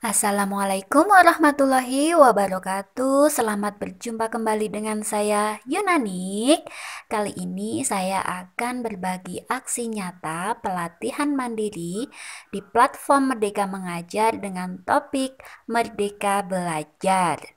Assalamualaikum warahmatullahi wabarakatuh. Selamat berjumpa kembali dengan saya Yunanik. Kali ini saya akan berbagi aksi nyata pelatihan mandiri di platform Merdeka Mengajar dengan topik Merdeka Belajar.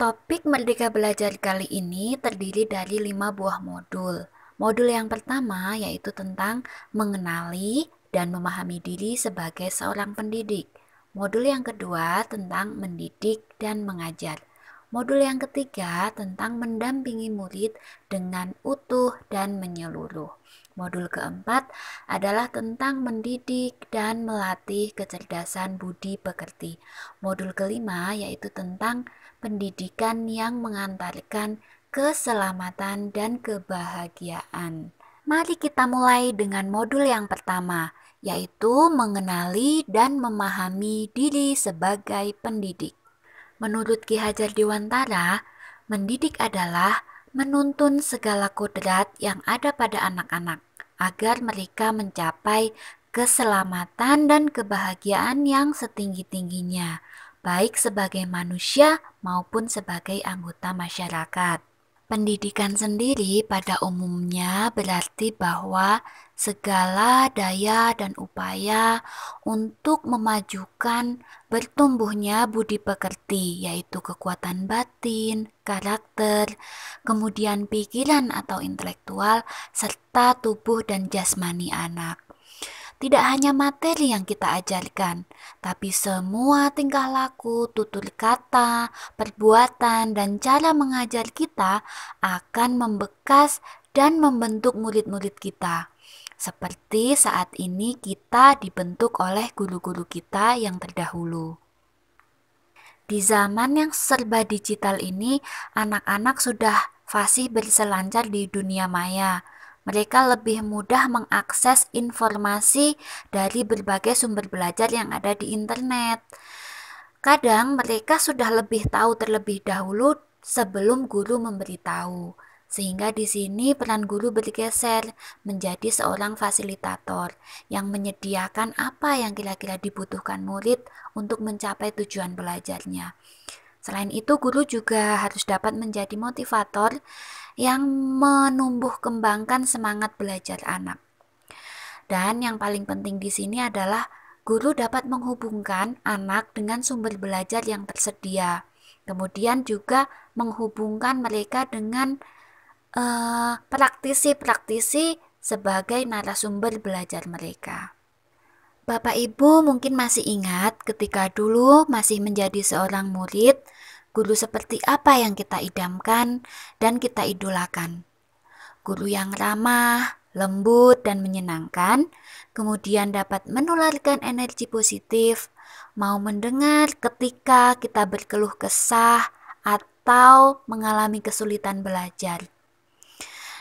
Topik Merdeka Belajar kali ini terdiri dari 5 buah modul. Modul yang pertama yaitu tentang mengenali dan memahami diri sebagai seorang pendidik. Modul yang kedua tentang mendidik dan mengajar. Modul yang ketiga tentang mendampingi murid dengan utuh dan menyeluruh. Modul keempat adalah tentang mendidik dan melatih kecerdasan budi pekerti. Modul kelima yaitu tentang pendidikan yang mengantarkan keselamatan dan kebahagiaan. Mari kita mulai dengan modul yang pertama, yaitu mengenali dan memahami diri sebagai pendidik. Menurut Ki Hajar Dewantara, mendidik adalah menuntun segala kodrat yang ada pada anak-anak agar mereka mencapai keselamatan dan kebahagiaan yang setinggi-tingginya, baik sebagai manusia maupun sebagai anggota masyarakat. Pendidikan sendiri pada umumnya berarti bahwa segala daya dan upaya untuk memajukan bertumbuhnya budi pekerti, yaitu kekuatan batin, karakter, kemudian pikiran atau intelektual, serta tubuh dan jasmani anak. Tidak hanya materi yang kita ajarkan, tapi semua tingkah laku, tutur kata, perbuatan, dan cara mengajar kita akan membekas dan membentuk murid-murid kita. Seperti saat ini kita dibentuk oleh guru-guru kita yang terdahulu. Di zaman yang serba digital ini, anak-anak sudah fasih berselancar di dunia maya. Mereka lebih mudah mengakses informasi dari berbagai sumber belajar yang ada di internet. Kadang mereka sudah lebih tahu terlebih dahulu sebelum guru memberitahu. Sehingga di sini peran guru bergeser menjadi seorang fasilitator yang menyediakan apa yang kira-kira dibutuhkan murid untuk mencapai tujuan belajarnya. Selain itu, guru juga harus dapat menjadi motivator yang menumbuh kembangkan semangat belajar anak. Dan yang paling penting di sini adalah guru dapat menghubungkan anak dengan sumber belajar yang tersedia. Kemudian juga menghubungkan mereka dengan praktisi-praktisi sebagai narasumber belajar mereka. Bapak Ibu mungkin masih ingat ketika dulu masih menjadi seorang murid, guru seperti apa yang kita idamkan dan kita idolakan. Guru yang ramah, lembut, dan menyenangkan, kemudian dapat menularkan energi positif, mau mendengar ketika kita berkeluh kesah atau mengalami kesulitan belajar.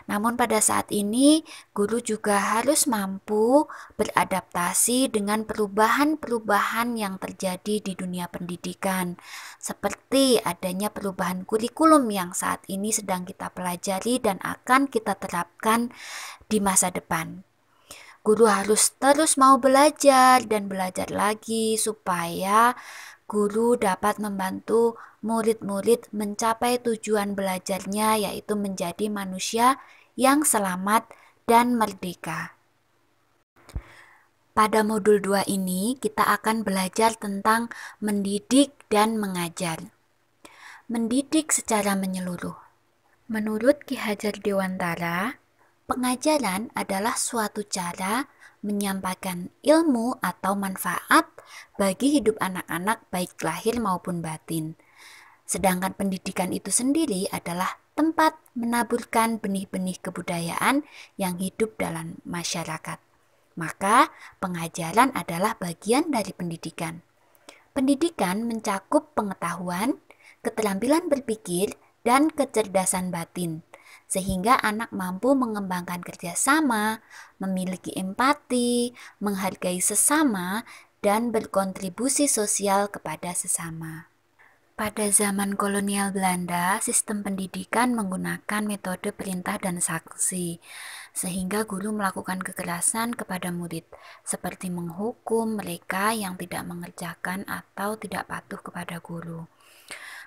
Namun pada saat ini, guru juga harus mampu beradaptasi dengan perubahan-perubahan yang terjadi di dunia pendidikan, seperti adanya perubahan kurikulum yang saat ini sedang kita pelajari dan akan kita terapkan di masa depan. Guru harus terus mau belajar dan belajar lagi supaya guru dapat membantu murid-murid mencapai tujuan belajarnya, yaitu menjadi manusia yang selamat dan merdeka. Pada modul 2 ini, kita akan belajar tentang mendidik dan mengajar. Mendidik secara menyeluruh. Menurut Ki Hajar Dewantara, pengajaran adalah suatu cara menyampaikan ilmu atau manfaat bagi hidup anak-anak baik lahir maupun batin. Sedangkan pendidikan itu sendiri adalah tempat menaburkan benih-benih kebudayaan yang hidup dalam masyarakat. Maka pengajaran adalah bagian dari pendidikan. Pendidikan mencakup pengetahuan, keterampilan berpikir, dan kecerdasan batin, sehingga anak mampu mengembangkan kerjasama, memiliki empati, menghargai sesama, dan berkontribusi sosial kepada sesama. Pada zaman kolonial Belanda, sistem pendidikan menggunakan metode perintah dan sanksi, sehingga guru melakukan kekerasan kepada murid, seperti menghukum mereka yang tidak mengerjakan atau tidak patuh kepada guru.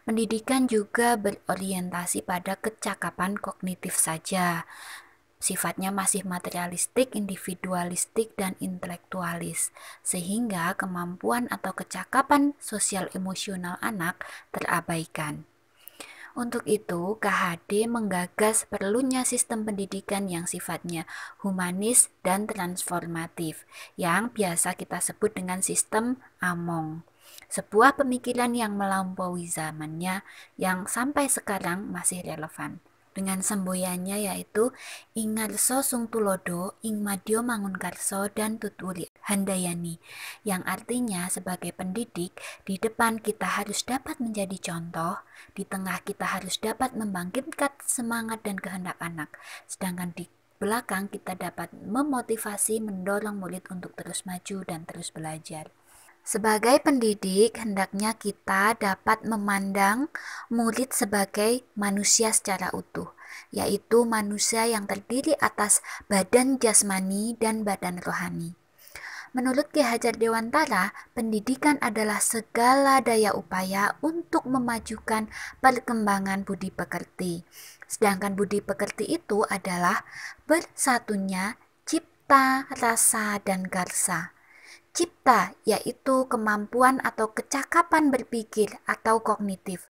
Pendidikan juga berorientasi pada kecakapan kognitif saja. Sifatnya masih materialistik, individualistik, dan intelektualis, sehingga kemampuan atau kecakapan sosial emosional anak terabaikan. Untuk itu, KHD menggagas perlunya sistem pendidikan yang sifatnya humanis dan transformatif, yang biasa kita sebut dengan sistem Among. Sebuah pemikiran yang melampaui zamannya, yang sampai sekarang masih relevan. Dengan semboyannya yaitu Ing Ngarso Sung Tulodo, Ing Madya Mangunkarso, dan Tutwuli Handayani, yang artinya sebagai pendidik, di depan kita harus dapat menjadi contoh, di tengah kita harus dapat membangkitkan semangat dan kehendak anak, sedangkan di belakang kita dapat memotivasi, mendorong murid untuk terus maju dan terus belajar. Sebagai pendidik, hendaknya kita dapat memandang murid sebagai manusia secara utuh, yaitu manusia yang terdiri atas badan jasmani dan badan rohani. Menurut Ki Hajar Dewantara, pendidikan adalah segala daya upaya untuk memajukan perkembangan budi pekerti. Sedangkan budi pekerti itu adalah bersatunya cipta, rasa, dan karsa. Cipta yaitu kemampuan atau kecakapan berpikir atau kognitif.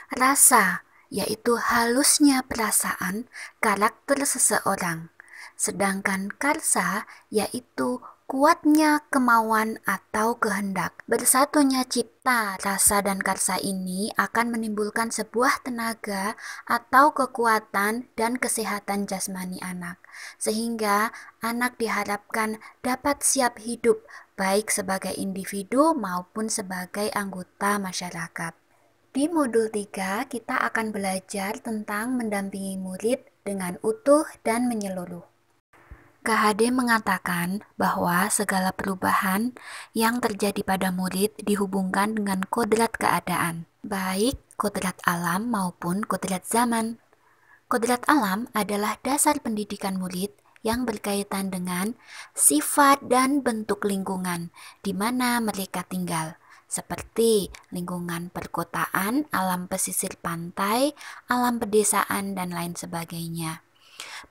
Rasa yaitu halusnya perasaan, karakter seseorang. Sedangkan karsa yaitu kuatnya kemauan atau kehendak. Bersatunya cipta, rasa, dan karsa ini akan menimbulkan sebuah tenaga atau kekuatan dan kesehatan jasmani anak, sehingga anak diharapkan dapat siap hidup baik sebagai individu maupun sebagai anggota masyarakat. Di modul 3, kita akan belajar tentang mendampingi murid dengan utuh dan menyeluruh. KHD mengatakan bahwa segala perubahan yang terjadi pada murid dihubungkan dengan kodrat keadaan, baik kodrat alam maupun kodrat zaman. Kodrat alam adalah dasar pendidikan murid yang berkaitan dengan sifat dan bentuk lingkungan di mana mereka tinggal, seperti lingkungan perkotaan, alam pesisir pantai, alam pedesaan, dan lain sebagainya.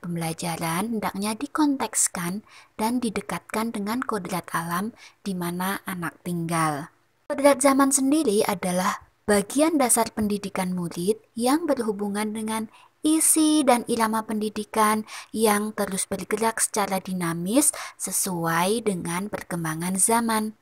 Pembelajaran hendaknya dikontekskan dan didekatkan dengan kodrat alam di mana anak tinggal. Kodrat zaman sendiri adalah bagian dasar pendidikan murid yang berhubungan dengan isi dan irama pendidikan yang terus bergerak secara dinamis sesuai dengan perkembangan zaman.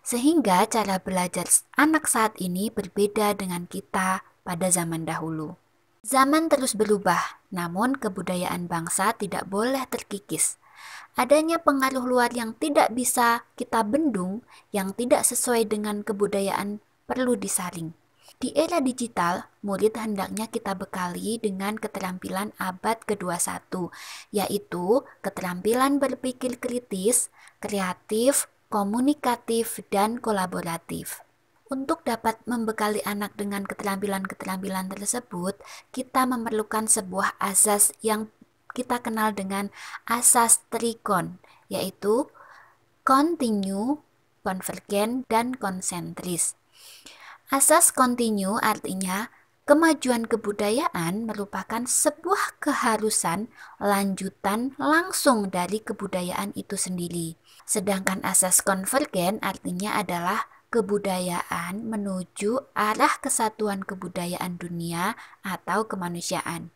Sehingga cara belajar anak saat ini berbeda dengan kita pada zaman dahulu. Zaman terus berubah, namun kebudayaan bangsa tidak boleh terkikis. Adanya pengaruh luar yang tidak bisa kita bendung, yang tidak sesuai dengan kebudayaan perlu disaring. Di era digital, murid hendaknya kita bekali dengan keterampilan abad ke-21, yaitu keterampilan berpikir kritis, kreatif, komunikatif, dan kolaboratif. Untuk dapat membekali anak dengan keterampilan-keterampilan tersebut, kita memerlukan sebuah asas yang kita kenal dengan asas trikon, yaitu kontinu, konvergen, dan konsentris. Asas kontinu artinya kemajuan kebudayaan merupakan sebuah keharusan lanjutan langsung dari kebudayaan itu sendiri. Sedangkan asas konvergen artinya adalah kebudayaan menuju arah kesatuan kebudayaan dunia atau kemanusiaan.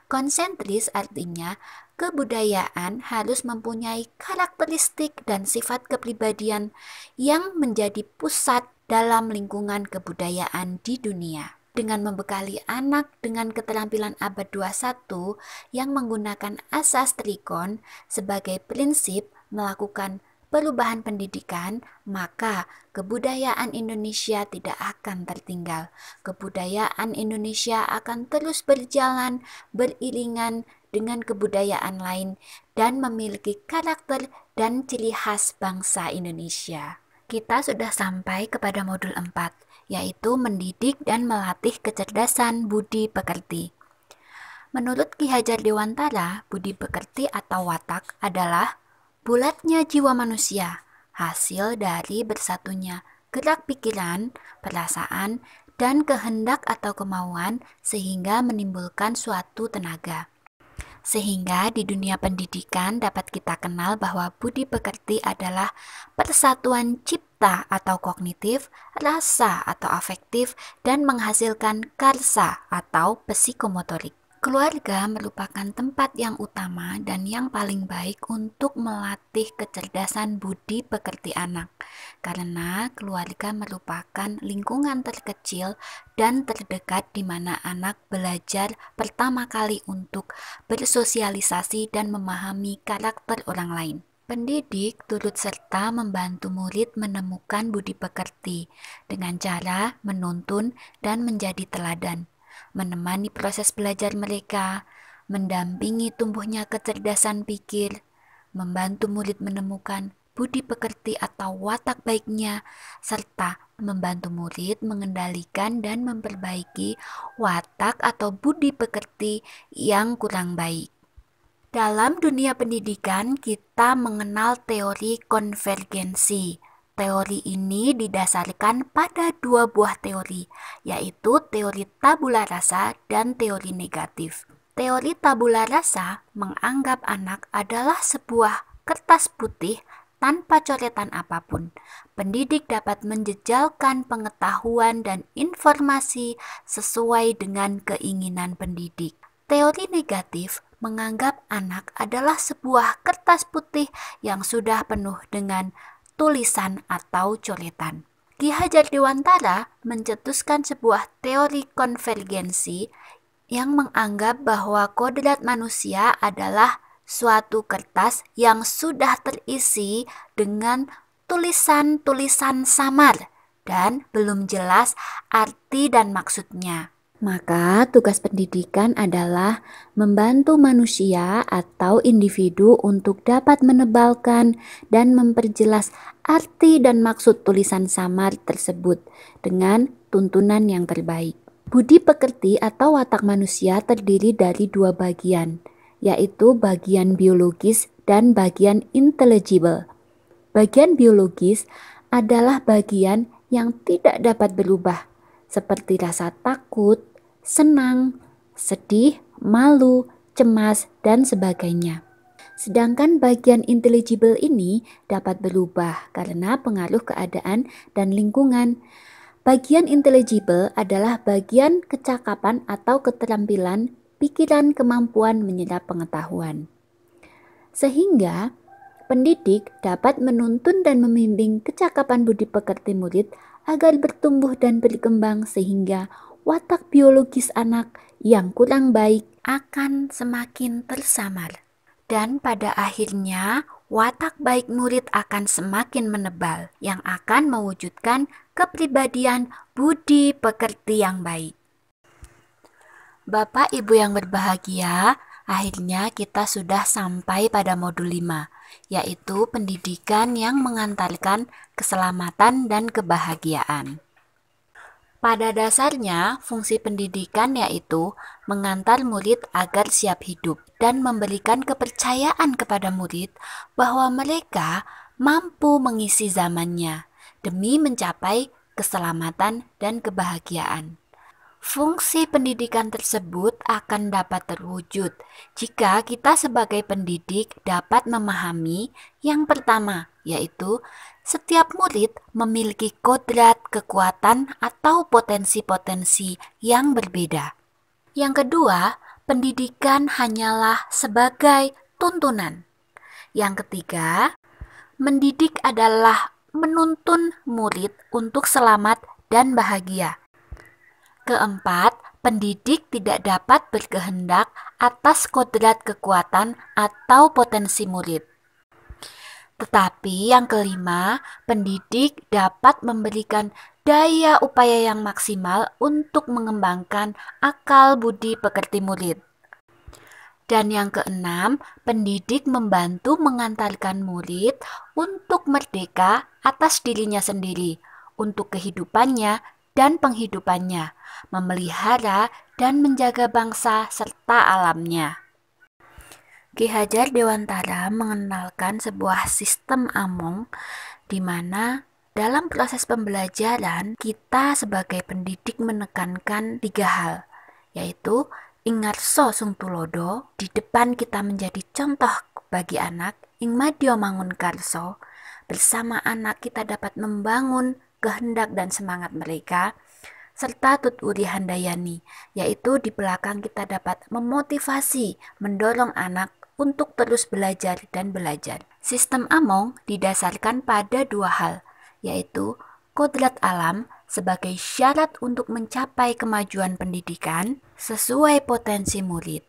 Konsentris artinya kebudayaan harus mempunyai karakteristik dan sifat kepribadian yang menjadi pusat dalam lingkungan kebudayaan di dunia. Dengan membekali anak dengan keterampilan abad 21 yang menggunakan asas trikon sebagai prinsip melakukan perubahan pendidikan, maka kebudayaan Indonesia tidak akan tertinggal. Kebudayaan Indonesia akan terus berjalan beriringan dengan kebudayaan lain dan memiliki karakter dan ciri khas bangsa Indonesia. Kita sudah sampai kepada modul 4, yaitu mendidik dan melatih kecerdasan budi pekerti. Menurut Ki Hajar Dewantara, budi pekerti atau watak adalah bulatnya jiwa manusia, hasil dari bersatunya gerak pikiran, perasaan, dan kehendak atau kemauan sehingga menimbulkan suatu tenaga. Sehingga di dunia pendidikan dapat kita kenal bahwa budi pekerti adalah persatuan cipta atau kognitif, rasa atau afektif, dan menghasilkan karsa atau psikomotorik. Keluarga merupakan tempat yang utama dan yang paling baik untuk melatih kecerdasan budi pekerti anak, karena keluarga merupakan lingkungan terkecil dan terdekat di mana anak belajar pertama kali untuk bersosialisasi dan memahami karakter orang lain. Pendidik turut serta membantu murid menemukan budi pekerti dengan cara menuntun dan menjadi teladan, menemani proses belajar mereka, mendampingi tumbuhnya kecerdasan pikir, membantu murid menemukan budi pekerti atau watak baiknya, serta membantu murid mengendalikan dan memperbaiki watak atau budi pekerti yang kurang baik. Dalam dunia pendidikan, kita mengenal teori konvergensi. Teori ini didasarkan pada dua buah teori, yaitu teori tabula rasa dan teori negatif. Teori tabula rasa menganggap anak adalah sebuah kertas putih tanpa coretan apapun. Pendidik dapat menjejalkan pengetahuan dan informasi sesuai dengan keinginan pendidik. Teori negatif menganggap anak adalah sebuah kertas putih yang sudah penuh dengan tulisan atau coretan. Ki Hajar Dewantara mencetuskan sebuah teori konvergensi yang menganggap bahwa kodrat manusia adalah suatu kertas yang sudah terisi dengan tulisan-tulisan samar dan belum jelas arti dan maksudnya. Maka tugas pendidikan adalah membantu manusia atau individu untuk dapat menebalkan dan memperjelas arti dan maksud tulisan samar tersebut dengan tuntunan yang terbaik. Budi pekerti atau watak manusia terdiri dari dua bagian, yaitu bagian biologis dan bagian intelligible. Bagian biologis adalah bagian yang tidak dapat berubah, seperti rasa takut, senang, sedih, malu, cemas, dan sebagainya. Sedangkan bagian intelligible ini dapat berubah karena pengaruh keadaan dan lingkungan. Bagian intelligible adalah bagian kecakapan atau keterampilan pikiran kemampuan menyerap pengetahuan. Sehingga pendidik dapat menuntun dan membimbing kecakapan budi pekerti murid agar bertumbuh dan berkembang sehingga watak biologis anak yang kurang baik akan semakin tersamar. Dan pada akhirnya, watak baik murid akan semakin menebal yang akan mewujudkan kepribadian budi pekerti yang baik. Bapak Ibu yang berbahagia, akhirnya kita sudah sampai pada modul 5, yaitu pendidikan yang mengantarkan keselamatan dan kebahagiaan. Pada dasarnya, fungsi pendidikan yaitu mengantar murid agar siap hidup dan memberikan kepercayaan kepada murid bahwa mereka mampu mengisi zamannya demi mencapai keselamatan dan kebahagiaan. Fungsi pendidikan tersebut akan dapat terwujud jika kita sebagai pendidik dapat memahami yang pertama, yaitu setiap murid memiliki kodrat, kekuatan, atau potensi-potensi yang berbeda. Yang kedua, pendidikan hanyalah sebagai tuntunan. Yang ketiga, mendidik adalah menuntun murid untuk selamat dan bahagia. Keempat, pendidik tidak dapat berkehendak atas kodrat kekuatan atau potensi murid. Tetapi yang kelima, pendidik dapat memberikan daya upaya yang maksimal untuk mengembangkan akal budi pekerti murid. Dan yang keenam, pendidik membantu mengantarkan murid untuk merdeka atas dirinya sendiri, untuk kehidupannya dan penghidupannya, memelihara dan menjaga bangsa serta alamnya. Ki Hajar Dewantara mengenalkan sebuah sistem among di mana dalam proses pembelajaran kita sebagai pendidik menekankan 3 hal, yaitu ingarso sung tulodo, di depan kita menjadi contoh bagi anak, ing madya mangun karso, bersama anak kita dapat membangun kehendak dan semangat mereka, serta tuturi handayani, yaitu di belakang kita dapat memotivasi, mendorong anak untuk terus belajar dan belajar. Sistem Among didasarkan pada 2 hal, yaitu kodrat alam sebagai syarat untuk mencapai kemajuan pendidikan sesuai potensi murid,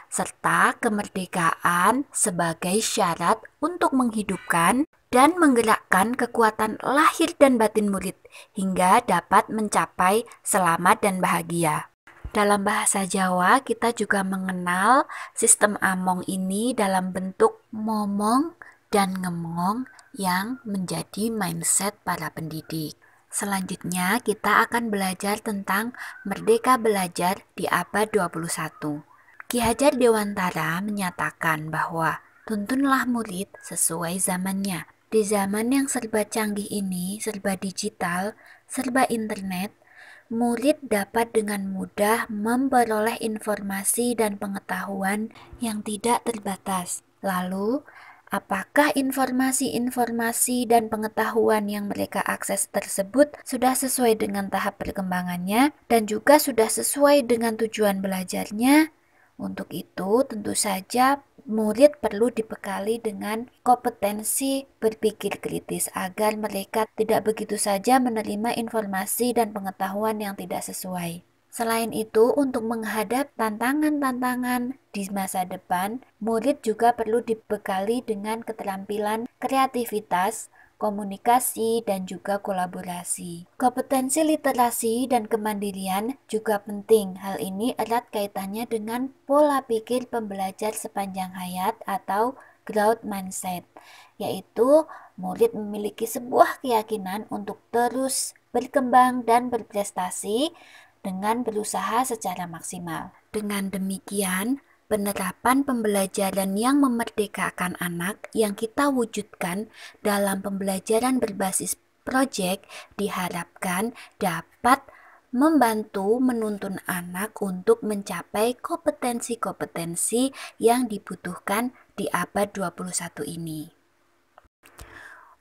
serta kemerdekaan sebagai syarat untuk menghidupkan dan menggerakkan kekuatan lahir dan batin murid hingga dapat mencapai selamat dan bahagia. Dalam bahasa Jawa, kita juga mengenal sistem Among ini dalam bentuk momong dan ngemong yang menjadi mindset para pendidik. Selanjutnya, kita akan belajar tentang Merdeka Belajar di abad 21. Ki Hajar Dewantara menyatakan bahwa tuntunlah murid sesuai zamannya. Di zaman yang serba canggih ini, serba digital, serba internet, murid dapat dengan mudah memperoleh informasi dan pengetahuan yang tidak terbatas. Lalu, apakah informasi-informasi dan pengetahuan yang mereka akses tersebut sudah sesuai dengan tahap perkembangannya dan juga sudah sesuai dengan tujuan belajarnya? Untuk itu, tentu saja murid perlu dibekali dengan kompetensi berpikir kritis agar mereka tidak begitu saja menerima informasi dan pengetahuan yang tidak sesuai. Selain itu, untuk menghadap tantangan-tantangan di masa depan, murid juga perlu dibekali dengan keterampilan kreativitas, komunikasi, dan juga kolaborasi. Kompetensi literasi dan kemandirian juga penting. Hal ini erat kaitannya dengan pola pikir pembelajar sepanjang hayat atau growth mindset, yaitu murid memiliki sebuah keyakinan untuk terus berkembang dan berprestasi dengan berusaha secara maksimal. Dengan demikian, penerapan pembelajaran yang memerdekakan anak yang kita wujudkan dalam pembelajaran berbasis proyek diharapkan dapat membantu menuntun anak untuk mencapai kompetensi-kompetensi yang dibutuhkan di abad 21 ini.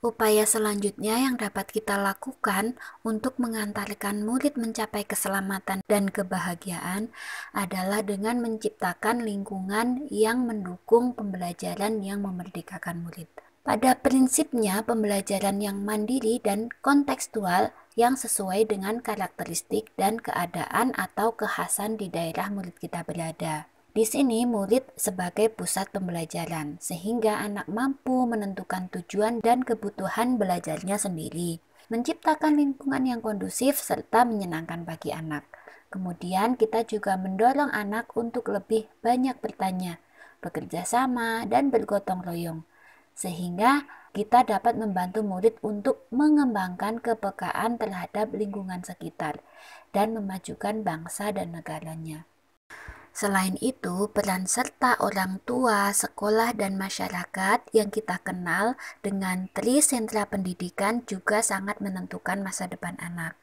Upaya selanjutnya yang dapat kita lakukan untuk mengantarkan murid mencapai keselamatan dan kebahagiaan adalah dengan menciptakan lingkungan yang mendukung pembelajaran yang memerdekakan murid. Pada prinsipnya, pembelajaran yang mandiri dan kontekstual yang sesuai dengan karakteristik dan keadaan atau kekhasan di daerah murid kita berada. Di sini murid sebagai pusat pembelajaran, sehingga anak mampu menentukan tujuan dan kebutuhan belajarnya sendiri, menciptakan lingkungan yang kondusif serta menyenangkan bagi anak. Kemudian kita juga mendorong anak untuk lebih banyak bertanya, bekerja sama, dan bergotong royong, sehingga kita dapat membantu murid untuk mengembangkan kepekaan terhadap lingkungan sekitar dan memajukan bangsa dan negaranya. Selain itu, peran serta orang tua, sekolah, dan masyarakat yang kita kenal dengan Tri Sentra Pendidikan juga sangat menentukan masa depan anak.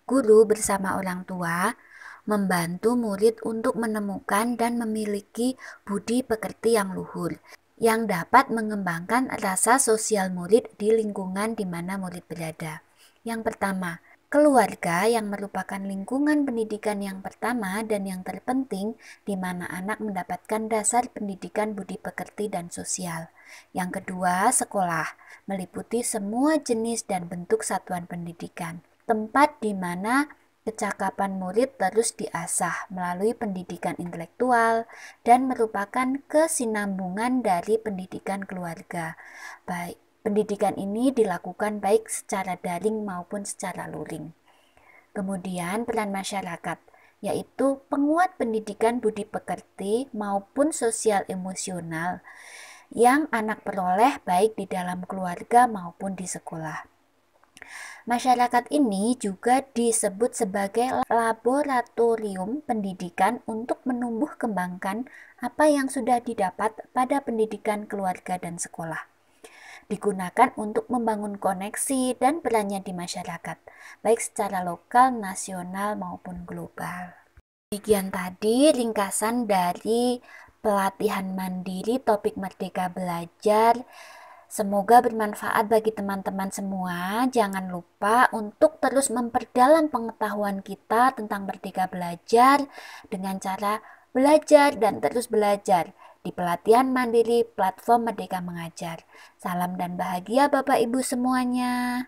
Guru bersama orang tua membantu murid untuk menemukan dan memiliki budi pekerti yang luhur, yang dapat mengembangkan rasa sosial murid di lingkungan di mana murid berada. Yang pertama, keluarga yang merupakan lingkungan pendidikan yang pertama dan yang terpenting di mana anak mendapatkan dasar pendidikan budi pekerti dan sosial. Yang kedua, sekolah, meliputi semua jenis dan bentuk satuan pendidikan. Tempat di mana kecakapan murid terus diasah melalui pendidikan intelektual dan merupakan kesinambungan dari pendidikan keluarga. Baik, pendidikan ini dilakukan baik secara daring maupun secara luring. Kemudian peran masyarakat, yaitu penguat pendidikan budi pekerti maupun sosial emosional yang anak peroleh baik di dalam keluarga maupun di sekolah. Masyarakat ini juga disebut sebagai laboratorium pendidikan untuk menumbuh kembangkan apa yang sudah didapat pada pendidikan keluarga dan sekolah. Digunakan untuk membangun koneksi dan perannya di masyarakat, baik secara lokal, nasional, maupun global. Demikian tadi ringkasan dari pelatihan mandiri topik Merdeka Belajar. Semoga bermanfaat bagi teman-teman semua. Jangan lupa untuk terus memperdalam pengetahuan kita tentang Merdeka Belajar dengan cara belajar dan terus belajar di pelatihan mandiri platform Merdeka Mengajar. Salam dan bahagia Bapak Ibu semuanya.